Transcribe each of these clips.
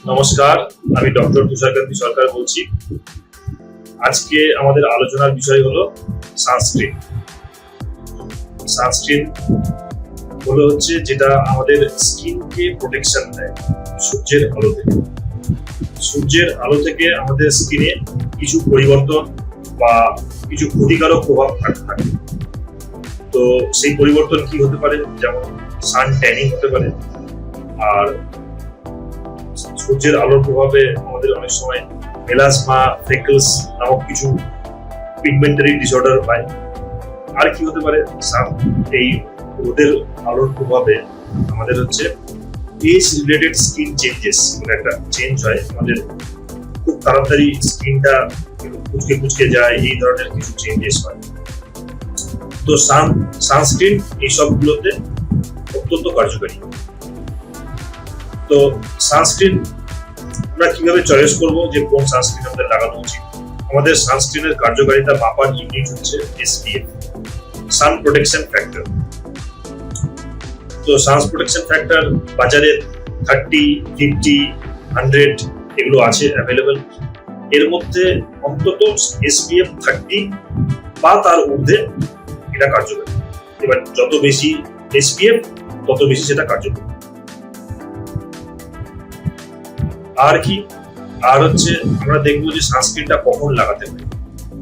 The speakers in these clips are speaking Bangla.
নমস্কার, আমি ডক্টর তুষারকান্তি সরকার বলছি। আজকে আমাদের আলোচনার বিষয় হলো সানস্ক্রিন। সানস্ক্রিন হচ্ছে যেটা আমাদের স্কিনকে প্রোটেকশন দেয় সূর্যের আলো থেকে। সূর্যের আলো থেকে আমাদের স্কিনে কিছু পরিবর্তন বা কিছু ক্ষতিকারক প্রভাব থাকে। তো সেই পরিবর্তন কি হতে পারে, যেমন সান ট্যানিং হতে পারে। আর সূর্যের আলোর প্রভাবে আমাদের অনেক সময় মেলাসমা, ফ্রেকলস নামক কিছু পিগমেন্টারি ডিসঅর্ডার হয়। আর কি হতে পারে, এই রোদের আলোর প্রভাবে আমাদের হচ্ছে এজ রিলেটেড স্কিন চেঞ্জেস, মানে একটা চেঞ্জ হয়, আমাদের খুব তাড়াতাড়ি স্কিনটা কুচকে কুচকে যায়, এই ধরনের কিছু চেঞ্জেস হয়। তো সানস্ক্রিন এই সবগুলোতে অত্যন্ত কার্যকারী। তো সানস্ক্রিন আমরা কিভাবে চয়েস করবো যে কোন সানস্ক্রিন আমাদের লাগানো উচিত? আমাদের সানস্ক্রিনের কার্যকারিতা মাপার ইউনিট হচ্ছে SPF, সান প্রোটেকশন ফ্যাক্টর। তো সান প্রোটেকশন ফ্যাক্টর বাজারে 30, 50, 100 এগুলো আছে অ্যাভেলেবেল। এর মধ্যে অন্তত SPF 30 বা তার ঊর্ধ্বে এটা কার্যকরী। এবার যত বেশি SPF তত বেশি সেটা কার্যকরী। আর কি, আর হচ্ছে আমরা দেখবো যে সানস্ক্রিনটা কখন লাগাতে হবে।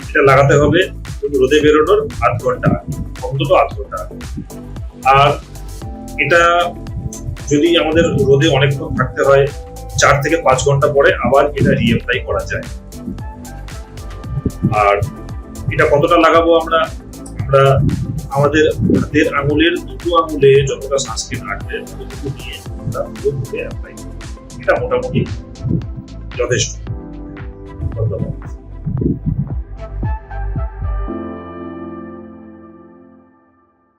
এটা লাগাতে হবে রোদে বেরোনোর আধ ঘন্টা আগে, অন্তত আধ ঘন্টা আগে। আর এটা যদি আমাদের রোদে অনেকক্ষণ থাকতে হয়, 4 থেকে 5 ঘন্টা পরে আবার এটা রিঅ্যাপ্লাই করা যায়। আর এটা কতটা লাগাবো আমরা আমাদের হাতের আঙুলের দুটো আঙুলে যতটা সানস্ক্রিন আটবে ততটুকু নিয়ে আমরা পুরো মুখে অ্যাপ্লাই করি। এটা মোটামুটি যথেষ্ট। ধন্যবাদ।